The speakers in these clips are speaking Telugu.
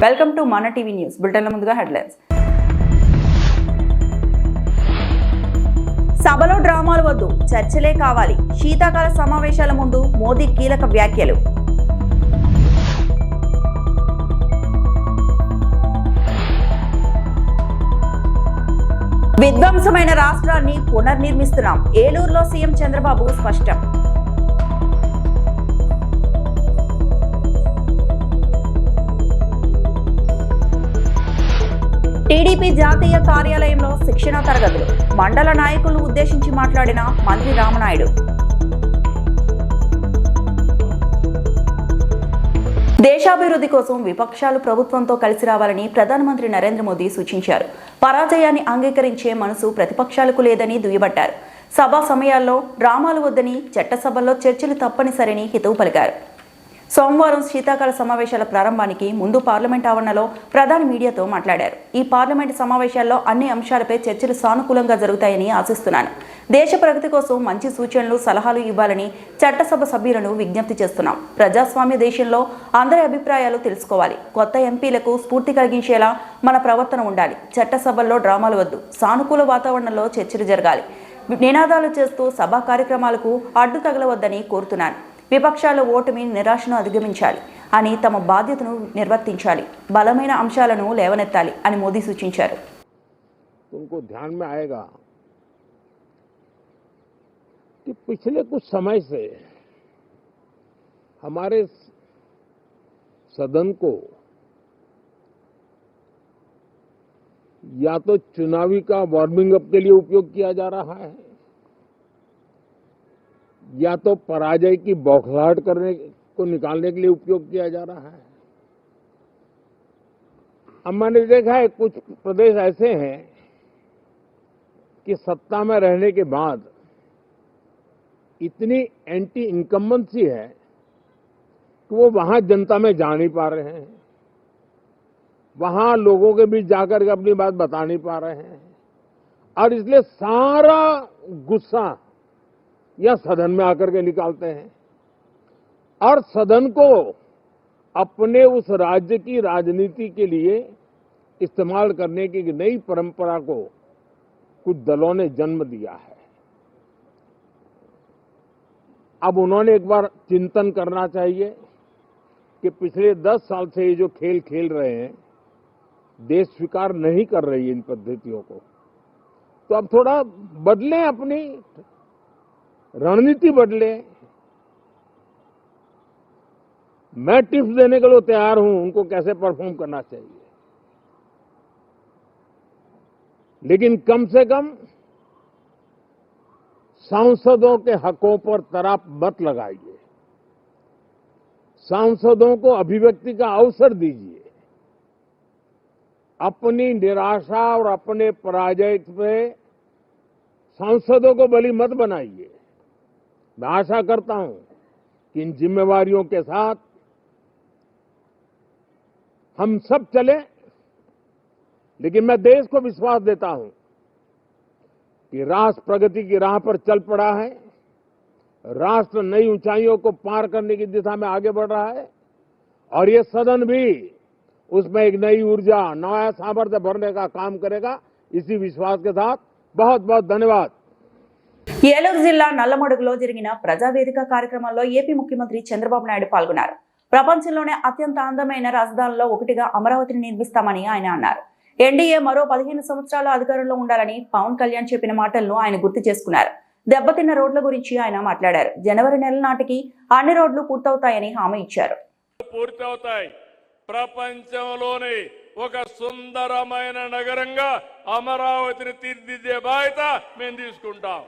వెల్కమ్ టు మన టీవీ న్యూస్. బులెటిన్ల ముందుగా హెడ్లైన్స్. సభలో డ్రామాలు వద్దు, చర్చలే కావాలి. శీతాకాల సమావేశాల ముందు మోదీ కీలక వ్యాఖ్యలు. విధ్వంసమైన రాష్ట్రాన్ని పునర్నిర్మిస్తున్నాం. ఏలూరులో సీఎం చంద్రబాబు స్పష్టం. టీడీపీ జాతీయ కార్యాలయంలో శిక్షణ తరగతులు. మండల నాయకులను ఉద్దేశించి మాట్లాడిన మంత్రి రామనాయుడు. దేశాభివృద్ధి కోసం విపక్షాలు ప్రభుత్వంతో కలిసి రావాలని ప్రధానమంత్రి నరేంద్ర మోదీ సూచించారు. పరాజయాన్ని అంగీకరించే మనసు ప్రతిపక్షాలకు లేదని దుయ్యబట్టారు. సభా సమయాల్లో డ్రామాలు వద్దని, చట్టసభల్లో చర్చలు తప్పనిసరిని హితవు పలికారు. సోమవారం శీతాకాల సమావేశాల ప్రారంభానికి ముందు పార్లమెంట్ ఆవరణలో ప్రధాని మీడియాతో మాట్లాడారు. ఈ పార్లమెంట్ సమావేశాల్లో అన్ని అంశాలపై చర్చలు సానుకూలంగా జరుగుతాయని ఆశిస్తున్నాను. దేశ ప్రగతి కోసం మంచి సూచనలు, సలహాలు ఇవ్వాలని చట్టసభ సభ్యులను విజ్ఞప్తి చేస్తున్నాం. ప్రజాస్వామ్య దేశంలో అందరి అభిప్రాయాలు తెలుసుకోవాలి. కొత్త ఎంపీలకు స్ఫూర్తి కలిగించేలా మన ప్రవర్తన ఉండాలి. చట్టసభల్లో డ్రామాలు వద్దు, సానుకూల వాతావరణంలో చర్చలు జరగాలి. నినాదాలు చేస్తూ సభా కార్యక్రమాలకు అడ్డు తగలవద్దని కోరుతున్నాను. విపక్షాల ఓటమి, నిరాశను అధిగమించాలి అని తమ బాధ్యతను నిర్వర్తించాలి. బలమైన అంశాలను లేవనెత్తాలి అని మోదీ సూచించారు. उनको ध्यान में आएगा कि पिछले कुछ समय से हमारे सदन को या तो चुनावी का वार्मिंग अप के लिए उपयोग किया जा रहा है या तो पराजय की बौखलाहट करने को निकालने के लिए उपयोग किया जा रहा है। अब मैंने देखा है कुछ प्रदेश ऐसे हैं कि सत्ता में रहने के बाद इतनी एंटी इनकम्बेंसी है कि वो वहां जनता में जा नहीं पा रहे हैं, वहां लोगों के बीच जाकर के अपनी बात बता नहीं पा रहे हैं, और इसलिए सारा गुस्सा या सदन में आकर के निकालते हैं और सदन को अपने उस राज्य की राजनीति के लिए इस्तेमाल करने की नई परंपरा को कुछ दलों ने जन्म दिया है। अब उन्होंने एक बार चिंतन करना चाहिए कि पिछले 10 साल से ये जो खेल खेल रहे हैं, देश स्वीकार नहीं कर रही इन पद्धतियों को, तो अब थोड़ा बदलें, अपनी रणनीति बदले। मैं टिप्स देने के लिए तैयार हूं उनको कैसे परफॉर्म करना चाहिए, लेकिन कम से कम सांसदों के हकों पर तराप मत लगाइए, सांसदों को अभिव्यक्ति का अवसर दीजिए, अपनी निराशा और अपने पराजय पे सांसदों को बलि मत बनाइए। मैं आशा करता हूं कि इन जिम्मेवारियों के साथ हम सब चलें, लेकिन मैं देश को विश्वास देता हूं कि राष्ट्र प्रगति की राह पर चल पड़ा है, राष्ट्र नई ऊंचाइयों को पार करने की दिशा में आगे बढ़ रहा है और ये सदन भी उसमें एक नई ऊर्जा, नया सामर्थ्य भरने का काम करेगा। इसी विश्वास के साथ बहुत बहुत धन्यवाद। ఏలూరు జిల్లా నల్లమడుగులో జరిగిన ప్రజావేదిక కార్యక్రమంలో ఏపీ ముఖ్యమంత్రి చంద్రబాబు నాయుడు పాల్గొన్నారు. ప్రపంచంలోనే అత్యంత అందమైన రాజధానుల్లో ఒకటిగా అమరావతిని నిర్మిస్తామని ఆయన అన్నారు. ఎన్డీఏ మరో 15 సంవత్సరాలు అధికారంలో ఉండాలని పవన్ కళ్యాణ్ చెప్పిన మాటలను ఆయన గుర్తు చేసుకున్నారు. దెబ్బతిన్న రోడ్ల గురించి ఆయన మాట్లాడారు. జనవరి నెల నాటికి అన్ని రోడ్లు పూర్తవుతాయని హామీ ఇచ్చారు. ప్రపంచంలోనే ఒక సుందరమైన నగరంగా అమరావతిని తీర్చిదిద్దే బాధ్యత మేము తీసుకుంటాం.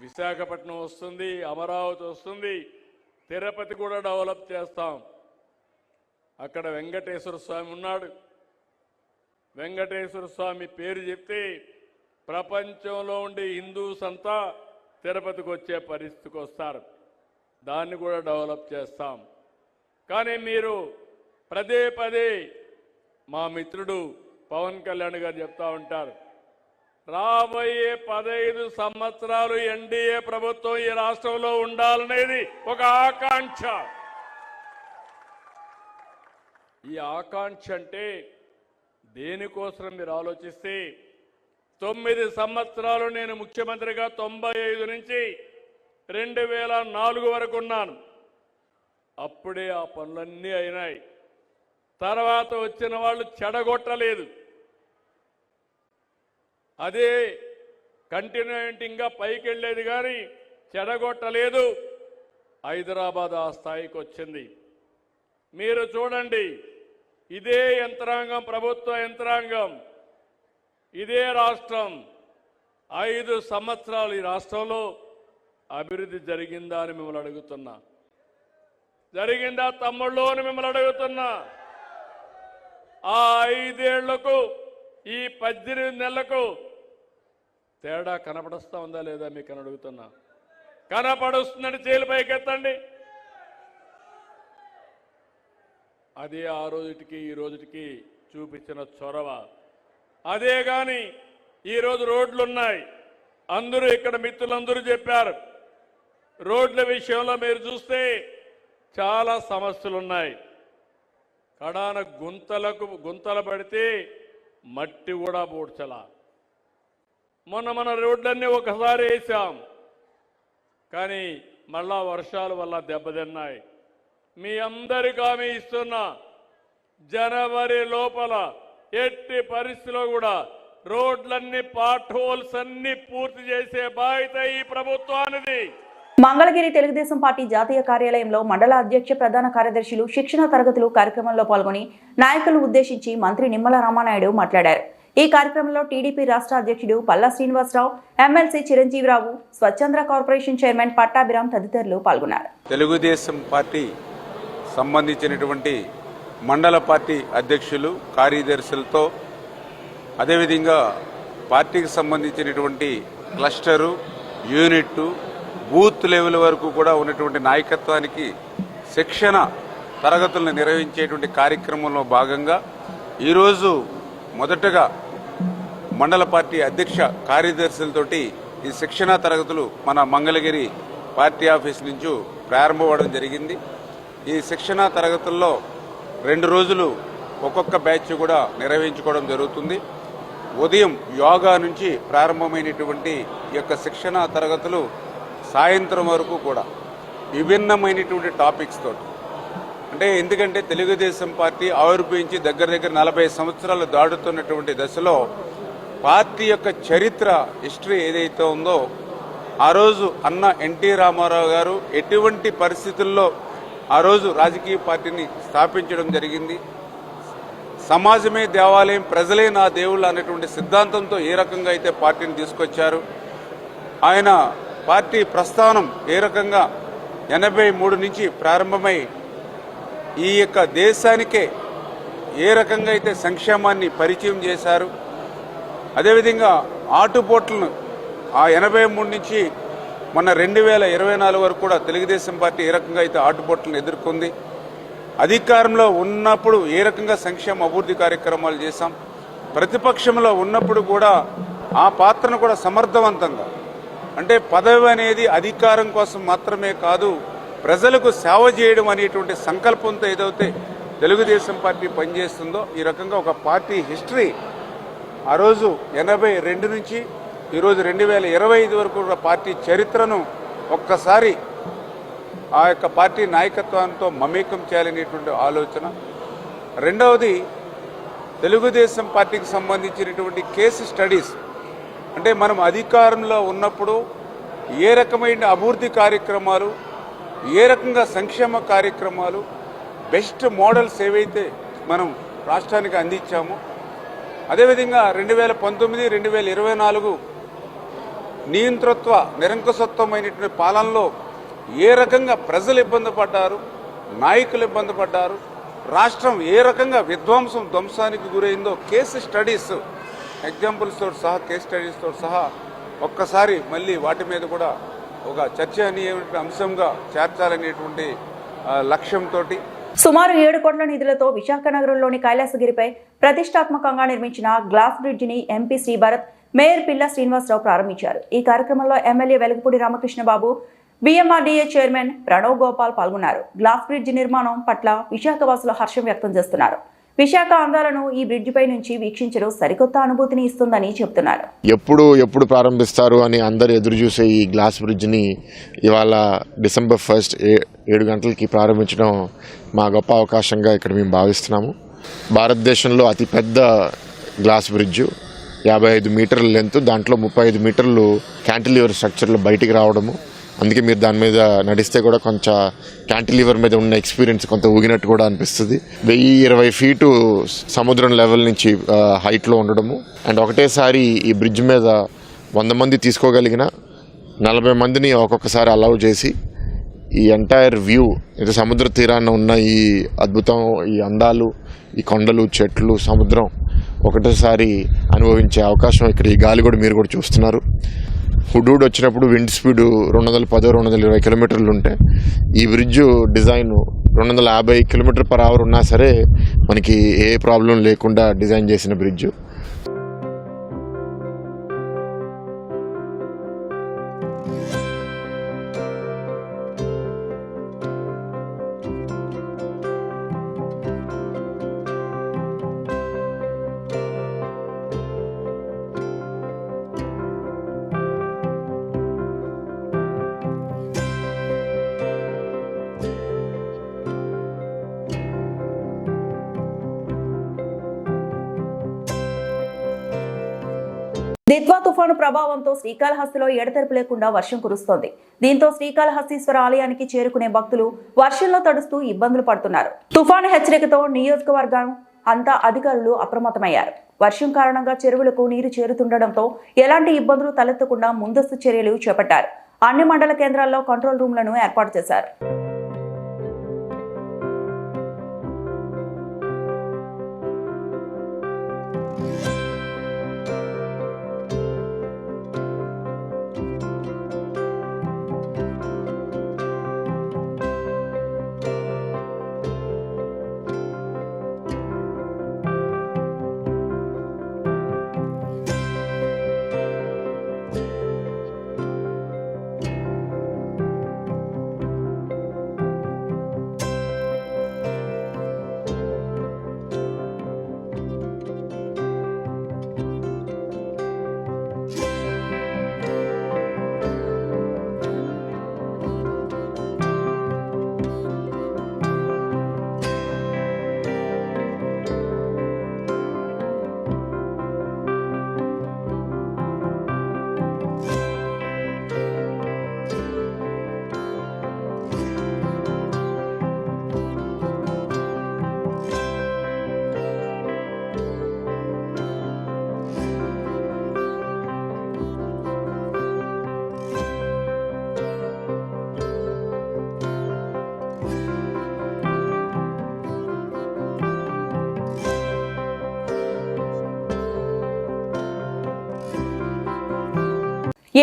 విశాఖపట్నం వస్తుంది, అమరావతి వస్తుంది, తిరుపతి కూడా డెవలప్ చేస్తాం. అక్కడ వెంకటేశ్వర స్వామి ఉన్నాడు. వెంకటేశ్వర స్వామి పేరు చెప్తే ప్రపంచంలో ఉండే హిందూస్ అంతా తిరుపతికి వచ్చే పరిస్థితికి వస్తారు. దాన్ని కూడా డెవలప్ చేస్తాం. కానీ మీరు పదే పదే మా మిత్రుడు పవన్ కళ్యాణ్ గారు చెప్తా ఉంటారు, రాబోయే 15 సంవత్సరాలు ఎన్డీఏ ప్రభుత్వం ఈ రాష్ట్రంలో ఉండాలనేది ఒక ఆకాంక్ష. ఈ ఆకాంక్ష అంటే దేనికోసం మీరు ఆలోచిస్తే 9 సంవత్సరాలు నేను ముఖ్యమంత్రిగా 95 నుంచి 2004 వరకు ఉన్నాను. అప్పుడే ఆ పనులన్నీ అయినాయి. తర్వాత వచ్చిన వాళ్ళు చెడగొట్టలేదు. అదే కంటిన్యూయింగ్గా పైకి వెళ్ళేది కానీ చెడగొట్టలేదు. హైదరాబాద్ ఆ స్థాయికి వచ్చింది. మీరు చూడండి, ఇదే యంత్రాంగం, ప్రభుత్వ యంత్రాంగం, ఇదే రాష్ట్రం 5 సంవత్సరాలు ఈ రాష్ట్రంలో అభివృద్ధి జరిగిందా అని మిమ్మల్ని అడుగుతున్నా. జరిగిందా తమ్ముళ్ళు అని మిమ్మల్ని అడుగుతున్నా. ఆ 5 ఏళ్లకు ఈ 18 నెలలకు తేడా కనపడుస్తా ఉందా లేదా మీకు అని అడుగుతున్నా. కనపడుస్తుందని చేలు పైకెత్తండి. అదే ఆ రోజుటికి ఈ రోజుటికి చూపించిన చొరవ. అదే గాని ఈరోజు రోడ్లున్నాయి. అందరూ ఇక్కడ మిత్రులందరూ చెప్పారు, రోడ్ల విషయంలో మీరు చూస్తే చాలా సమస్యలు ఉన్నాయి. కడాన గుంతలు పడితే మట్టి కూడా పూడ్చలా. మన రోడ్లన్నీ ఒకసారి వేసాం, కానీ మళ్ళా వర్షాల వల్ల దెబ్బతిన్నాయి. మీ అందరికీ హామీ ఇస్తున్నా, జనవరి లోపల ఎట్టి పరిస్థితిలో కూడా రోడ్లన్నీ, పాట్ హోల్స్ అన్ని పూర్తి చేసే బాధ్యత ఈ ప్రభుత్వానిది. మంగళగిరి తెలుగుదేశం పార్టీ జాతీయ కార్యాలయంలో మండల అధ్యక్ష ప్రధాన కార్యదర్శులు శిక్షణ తరగతులు కార్యక్రమంలో పాల్గొని నాయకులను ఉద్దేశించి మంత్రి నిమ్మల రామానాయుడు మాట్లాడారు. ఈ కార్యక్రమంలో టీడీపీ రాష్ట్ర అధ్యక్షుడు Palla Srinivasarao, MLC Chiranjeevirao, స్వచ్ఛంద్ర corporation chairman Pattabhiram తదితరులు పాల్గొన్నారు. తెలుగుదేశం పార్టీ సంబంధించినటువంటి మండల పార్టీ అధ్యక్షులు, కార్యదర్శులతో, అదేవిధంగా పార్టీకి సంబంధించినటువంటి క్లస్టరు, యూనిట్, బూత్ లెవెల్ వరకు కూడా ఉన్నటువంటి నాయకత్వానికి శిక్షణ తరగతులను నిర్వహించేటువంటి కార్యక్రమంలో భాగంగా ఈరోజు మొదటగా మండల పార్టీ అధ్యక్ష కార్యదర్శులతోటి ఈ శిక్షణ తరగతులు మన మంగళగిరి పార్టీ ఆఫీస్ నుంచి ప్రారంభమవడం జరిగింది. ఈ శిక్షణ తరగతుల్లో 2 రోజులు ఒక్కొక్క బ్యాచ్ కూడా నిర్వహించుకోవడం జరుగుతుంది. ఉదయం యోగా నుంచి ప్రారంభమైనటువంటి ఈ యొక్క శిక్షణ తరగతులు సాయంత్రం వరకు కూడా విభిన్నమైనటువంటి టాపిక్స్ తోటి, అంటే ఎందుకంటే తెలుగుదేశం పార్టీ ఆవిర్భవించి దగ్గర 40 సంవత్సరాలు దాటుతున్నటువంటి దశలో పార్టీ యొక్క చరిత్ర, హిస్టరీ ఏదైతే ఉందో, ఆ రోజు అన్న ఎన్టీ రామారావు గారు ఎటువంటి పరిస్థితుల్లో ఆ రోజు రాజకీయ పార్టీని స్థాపించడం జరిగింది, సమాజమే దేవాలయం, ప్రజలే నా దేవుళ్ళు అనేటువంటి సిద్ధాంతంతో ఏ రకంగా అయితే పార్టీని తీసుకొచ్చారు, ఆయన పార్టీ ప్రస్థానం ఏ రకంగా 83 నుంచి ప్రారంభమై ఈ యొక్క దేశానికే ఏ రకంగా అయితే సంక్షేమాన్ని పరిచయం చేశారు, అదేవిధంగా ఆటుపోట్లను ఆ 83 నుంచి మొన్న 2024 వరకు కూడా తెలుగుదేశం పార్టీ ఏ రకంగా అయితే ఆటుపోట్లను ఎదుర్కొంది, అధికారంలో ఉన్నప్పుడు ఏ రకంగా సంక్షేమ అభివృద్ధి కార్యక్రమాలు చేశాం, ప్రతిపక్షంలో ఉన్నప్పుడు కూడా ఆ పాత్రను కూడా సమర్థవంతంగా, అంటే పదవి అనేది అధికారం కోసం మాత్రమే కాదు, ప్రజలకు సేవ చేయడం అనేటువంటి సంకల్పంతో ఏదైతే తెలుగుదేశం పార్టీ పనిచేస్తుందో, ఈ రకంగా ఒక పార్టీ హిస్టరీ ఆ రోజు 82 నుంచి ఈరోజు 2025 వరకు కూడా పార్టీ చరిత్రను ఒక్కసారి ఆ యొక్క పార్టీ నాయకత్వంతో మమేకం చేయాలనేటువంటి ఆలోచన. రెండవది, తెలుగుదేశం పార్టీకి సంబంధించినటువంటి కేసు స్టడీస్, అంటే మనం అధికారంలో ఉన్నప్పుడు ఏ రకమైన అభివృద్ధి కార్యక్రమాలు, ఏ రకంగా సంక్షేమ కార్యక్రమాలు, బెస్ట్ మోడల్స్ ఏవైతే మనం రాష్ట్రానికి అందించామో, అదేవిధంగా 2019, 2024 నియంతృత్వ నిరంకుశత్వమైనటువంటి పాలనలో ఏ రకంగా ప్రజలు ఇబ్బంది పడ్డారు, నాయకులు ఇబ్బంది పడ్డారు, రాష్ట్రం ఏ రకంగా ధ్వంసానికి గురైందో కేసు స్టడీస్, ఎగ్జాంపుల్స్ తోటి సహా, కేస్ స్టడీస్ తోటి సహా ఒక్కసారి మళ్ళీ వాటి మీద కూడా ఒక చర్చనీయమైన అంశంగా చేర్చాలనేటువంటి లక్ష్యంతో సుమారు 7 కోట్ల నిధులతో విశాఖ నగరంలోని కైలాసగిరిపై ప్రతిష్టాత్మకంగా నిర్మించిన గ్లాస్ బ్రిడ్జిని ఎంపీ శ్రీభరత్, మేయర్ పిల్ల శ్రీనివాసరావు ప్రారంభించారు. ఈ కార్యక్రమంలో MLA Velugupudi Ramakrishnababu, BMRDA chairman Pranav Gopal పాల్గొన్నారు. గ్లాస్ బ్రిడ్జ్ నిర్మాణం పట్ల విశాఖవాసులు హర్షం వ్యక్తం చేస్తున్నారు. విశాఖ అందాలను ఈ బ్రిడ్జ్ పై నుంచి వీక్షించడం సరికొత్త అనుభూతిని ఇస్తుందని చెబుతున్నారు. ఎప్పుడు ప్రారంభిస్తారు అని అందరు ఎదురు చూసే ఈ గ్లాస్ బ్రిడ్జ్ని ఇవాళ December 1 7 గంటలకి ప్రారంభించడం మా గొప్ప అవకాశంగా ఇక్కడ మేము భావిస్తున్నాము. భారతదేశంలో అతిపెద్ద గ్లాస్ బ్రిడ్జ్ 55 మీటర్ల లెంత్, దాంట్లో 35 మీటర్లు క్యాంటిలివర్ స్ట్రక్చర్లో బయటికి రావడము. అందుకే మీరు దాని మీద నడిస్తే కూడా కొంచెం క్యాంటిలివర్ మీద ఉన్న ఎక్స్పీరియన్స్ కొంత ఊగినట్టు కూడా అనిపిస్తుంది. 1020 ఫీటు సముద్రం లెవెల్ నుంచి హైట్లో ఉండడము. అండ్ ఒకటేసారి ఈ బ్రిడ్జ్ మీద 100 మంది తీసుకోగలిగిన 40 మందిని ఒక్కొక్కసారి అలౌ చేసి ఈ ఎంటైర్ వ్యూ, ఇది సముద్ర తీరాన ఉన్న ఈ అద్భుతం, ఈ అందాలు, ఈ కొండలు, చెట్లు, సముద్రం ఒకటేసారి అనుభవించే అవకాశం ఇక్కడ ఈ గాలి కూడా మీరు కూడా చూస్తున్నారు. హుడూడ్ వచ్చినప్పుడు విండ్ స్పీడ్ 210-220 కిలోమీటర్లు ఉంటే ఈ బ్రిడ్జ్ డిజైన్ 250 km/h ఉన్నా సరే మనకి ఏ ప్రాబ్లం లేకుండా డిజైన్ చేసిన బ్రిడ్జ్. దిత్వా తుఫాను ప్రభావంతో శ్రీకాళహస్తిలో ఎడతెరపు లేకుండా వర్షం కురుస్తోంది. దీంతో శ్రీకాళహస్తీశ్వర ఆలయానికి చేరుకునే భక్తులు వర్షంలో తడుస్తూ ఇబ్బందులు పడుతున్నారు. తుఫాను హెచ్చరికతో నియోజకవర్గం అంతా అధికారులు అప్రమత్తమయ్యారు. వర్షం కారణంగా చెరువులకు నీరు చేరుతుండటంతో ఎలాంటి ఇబ్బందులు తలెత్తకుండా ముందస్తు చర్యలు చేపట్టారు. అన్ని మండల కేంద్రాల్లో కంట్రోల్ రూమ్లను ఏర్పాటు చేశారు.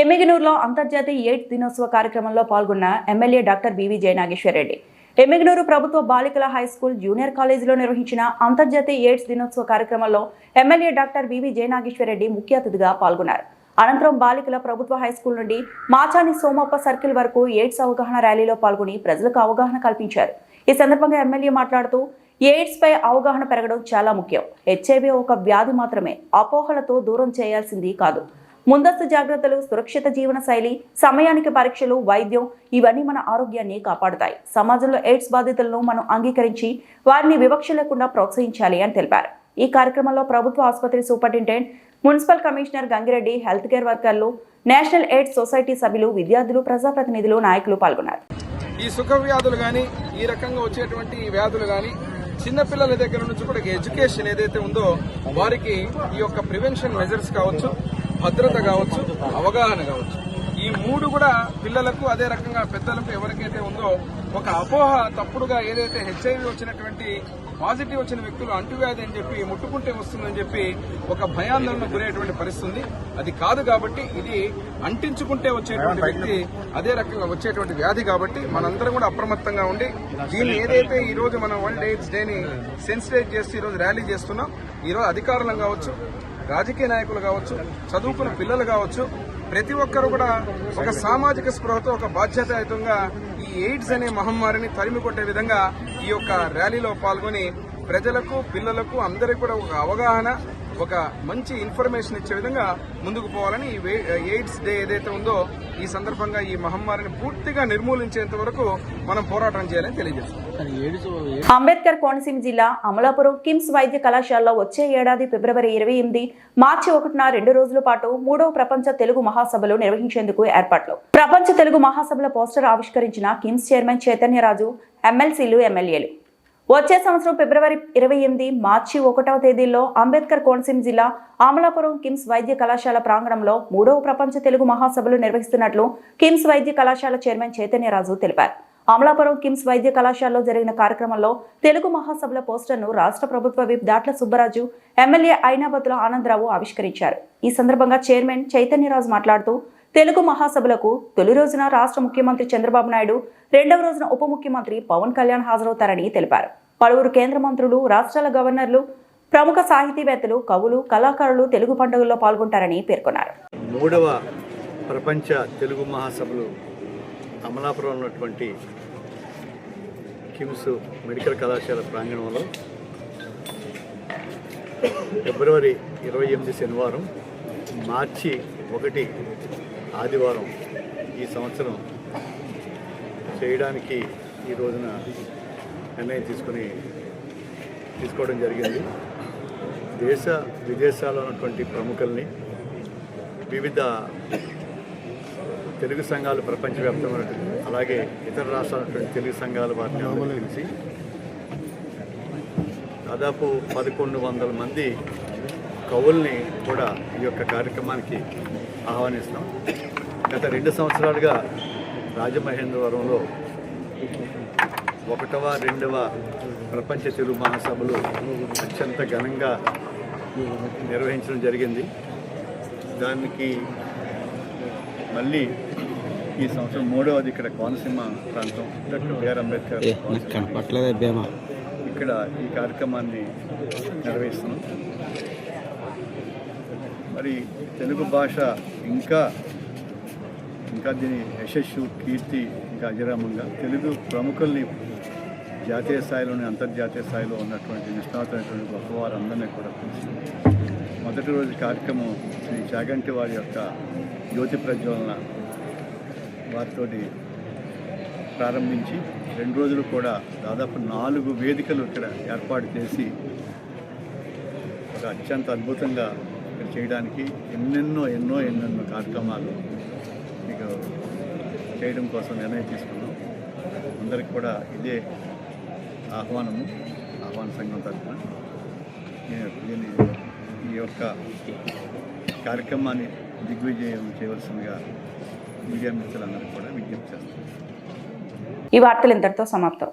ఎమ్మిగనూరులో అంతర్జాతీయ ఎయిడ్స్ దినోత్సవ కార్యక్రమంలో పాల్గొన్న MLA doctor B V Jayanageswara Reddy Yemmiganur ప్రభుత్వ బాలికల హై స్కూల్ జూనియర్ కాలేజీలో నిర్వహించిన అంతర్జాతీయ ఎయిడ్స్ దినోత్సవ కార్యక్రమంలో ఎమ్మెల్యే డాక్టర్ బివి జయనాగేశ్వరరెడ్డి ముఖ్య అతిథిగా పాల్గొన్నారు. అనంతరం బాలికల ప్రభుత్వ హై స్కూల్ నుండి మాచాని సోమప్ప సర్కిల్ వరకు ఎయిడ్స్ అవగాహన ర్యాలీలో పాల్గొని ప్రజలకు అవగాహన కల్పించారు. ఈ సందర్భంగా ఎమ్మెల్యే మాట్లాడుతూ ఎయిడ్స్ పై అవగాహన పెరగడం చాలా ముఖ్యం. హెచ్ఐవి ఒక వ్యాధి మాత్రమే, అపోహలతో దూరం చేయాల్సింది కాదు. ముందస్తు జాగ్రత్తలు, సురక్షిత జీవన శైలి, సమయానికి పరీక్షలు, వైద్యం ఇవన్నీ మన ఆరోగ్యాన్ని కాపాడుతాయి. సమాజంలో ఎయిడ్స్ బాధితులను మనం అంగీకరించి వారిని వివక్ష లేకుండా ప్రోత్సహించాలి అని తెలిపారు. ఈ కార్యక్రమంలో ప్రభుత్వ ఆసుపత్రి superintendent, municipal commissioner Gangireddy, health care వర్కర్లు, నేషనల్ ఎయిడ్స్ సొసైటీ సభ్యులు, విద్యార్థులు, ప్రజాప్రతినిధులు, నాయకులు పాల్గొన్నారు. ఈ సుఖ వ్యాధులు కానీ, ఈ రకంగా వచ్చేటువంటి వ్యాధులు కానీ చిన్నపిల్లల దగ్గర నుంచి కూడా ఎడ్యుకేషన్ ఏదైతే ఉందో వారికి ఈ యొక్క ప్రివెన్షన్ మెజర్స్ కావచ్చు, భద్రత కావచ్చు, అవగాహన కావచ్చు, ఈ మూడు కూడా పిల్లలకు అదే రకంగా పెద్దలకు ఎవరికైతే ఉందో ఒక అపోహ తప్పుడుగా ఏదైతే హెచ్ఐవి వచ్చినటువంటి పాజిటివ్ వచ్చిన వ్యక్తులు అంటువ్యాధి అని చెప్పి ముట్టుకుంటే వస్తుందని చెప్పి ఒక భయాందోళన గురయ్యేటువంటి పరిస్థితి ఉంది. అది కాదు కాబట్టి ఇది అంటించుకుంటే వచ్చేటువంటి వ్యక్తి అదే రకంగా వచ్చేటువంటి వ్యాధి కాబట్టి మనందరం కూడా అప్రమత్తంగా ఉండి దీన్ని ఏదైతే ఈ రోజు మనం వరల్డ్ ఎయిడ్స్ డేని సెన్సిటైజ్ చేసి ఈ రోజు ర్యాలీ చేస్తున్నాం. ఈ రోజు అధికారులు కావచ్చు, రాజకీయ నాయకులు కావచ్చు, చదువుకున్న పిల్లలు కావచ్చు, ప్రతి ఒక్కరు కూడా ఒక సామాజిక స్పృహతో ఒక బాధ్యతాయుతంగా ఈ ఎయిడ్స్ అనే మహమ్మారిని తరిమి కొట్టే విధంగా ఈ యొక్క ర్యాలీలో పాల్గొని ప్రజలకు పిల్లలకు అందరికీ కూడా ఒక అవగాహన ఒక మంచి ఇన్ఫర్మేషన్ ఇచ్చే విధంగా ముందుకు పోవాలని ఈ ఎయిడ్స్ డే ఏదైతే ఉందో ఈ సందర్భంగా ఈ మహమ్మారిని పూర్తిగా నిర్మూలించేంత వరకు మనం పోరాటం చేయాలని తెలియజేస్తాం. అంబేద్కర్ కోనసీమ జిల్లా అమలాపురం కిమ్స్ వైద్య కళాశాలలో వచ్చే ఏడాది ఫిబ్రవరి 28, మార్చి 1న 2 రోజుల పాటు 3వ ప్రపంచ తెలుగు మహాసభలు నిర్వహించేందుకు ఏర్పాట్లు. ప్రపంచ తెలుగు మహాసభల పోస్టర్ ఆవిష్కరించిన కిమ్స్ చైర్మన్ చైతన్యరాజు, ఎమ్మెల్సీలు, ఎమ్మెల్యేలు. వచ్చే సంవత్సరం ఫిబ్రవరి 28, మార్చి 1వ తేదీల్లో అంబేద్కర్ కోనసీమ జిల్లా అమలాపురం కిమ్స్ వైద్య కళాశాల ప్రాంగణంలో 3వ ప్రపంచ తెలుగు మహాసభలు నిర్వహిస్తున్నట్లు కిమ్స్ వైద్య కళాశాల చైర్మన్ చైతన్యరాజు తెలిపారు. అమలాపురం కిమ్స్ వైద్య కళాశాలలో జరిగిన కార్యక్రమంలో తెలుగు మహాసభల పోస్టర్ను రాష్ట్ర ప్రభుత్వ విప్ దాట్ల సుబ్బరాజు, ఎమ్మెల్యే ఐనాబతుల ఆనందరావు ఆవిష్కరించారు. ఈ సందర్భంగా చైర్మన్ చైతన్యరాజు మాట్లాడుతూ తెలుగు మహాసభలకు తొలి రోజున రాష్ట్ర ముఖ్యమంత్రి చంద్రబాబు నాయుడు, 2వ రోజున ఉప ముఖ్యమంత్రి పవన్ కళ్యాణ్ హాజరవుతారని తెలిపారు. పలువురు కేంద్ర మంత్రులు, రాష్ట్రాల గవర్నర్లు, ప్రముఖ సాహితీవేత్తలు, కవులు, కళాకారులు తెలుగు పండుగల్లో పాల్గొంటారని పేర్కొన్నారు. 3వ ప్రపంచ తెలుగు మహాసభలు అమలాపురంలో ఉన్నటువంటి కిమ్స్ మెడికల్ కళాశాల ప్రాంగణంలో ఫిబ్రవరి 28 శనివారం, మార్చి 1 ఆదివారం ఈ సంవత్సరం చేయడానికి ఈ రోజున నిర్ణయం తీసుకోవడం జరిగింది. దేశ విదేశాల్లో ఉన్నటువంటి ప్రముఖుల్ని, వివిధ తెలుగు సంఘాలు ప్రపంచవ్యాప్తంగా, అలాగే ఇతర రాష్ట్రాల తెలుగు సంఘాల వారిని కలిసి దాదాపు 1100 మంది కవుల్ని కూడా ఈ యొక్క కార్యక్రమానికి ఆహ్వానిస్తాం. గత 2 సంవత్సరాలుగా రాజమహేంద్రవరంలో 1వ, 2వ ప్రపంచ తెలుగు మహాసభలు అత్యంత ఘనంగా నిర్వహించడం జరిగింది. దానికి మళ్ళీ ఈ సంవత్సరం 3వది ఇక్కడ కోనసీమ ప్రాంతం డాక్టర్ బిఆర్ అంబేద్కర్ ఇక్కడ ఈ కార్యక్రమాన్ని నిర్వహిస్తున్నాం. మరి తెలుగు భాష ఇంకా దీని యశస్సు, కీర్తి ఇంకా అజరామంగా తెలుగు ప్రముఖుల్ని జాతీయ స్థాయిలోని అంతర్జాతీయ స్థాయిలో ఉన్నటువంటి నిష్ణాతులైనటువంటి గొప్పవారందరినీ కూడా పిలిచి మొదటి రోజు కార్యక్రమం శ్రీ చాగంటి వారి యొక్క జ్యోతి ప్రజ్వలన వారితో ప్రారంభించి 2 రోజులు కూడా దాదాపు 4 వేదికలు ఇక్కడ ఏర్పాటు చేసి ఒక అత్యంత అద్భుతంగా ఇక్కడ చేయడానికి ఎన్నెన్నో కార్యక్రమాలు మీకు చేయడం కోసం నిర్ణయం తీసుకున్నాం. అందరికి కూడా ఇదే ఆహ్వాన సంఘం తరఫున ఈ యొక్క కార్యక్రమాన్ని దిగ్విజయం చేయవలసిందిగా మీడియా మిత్రులందరికీ కూడా విజ్ఞప్తి చేస్తాం. ఈ వార్తలు ఇంతటితో సమాప్తం.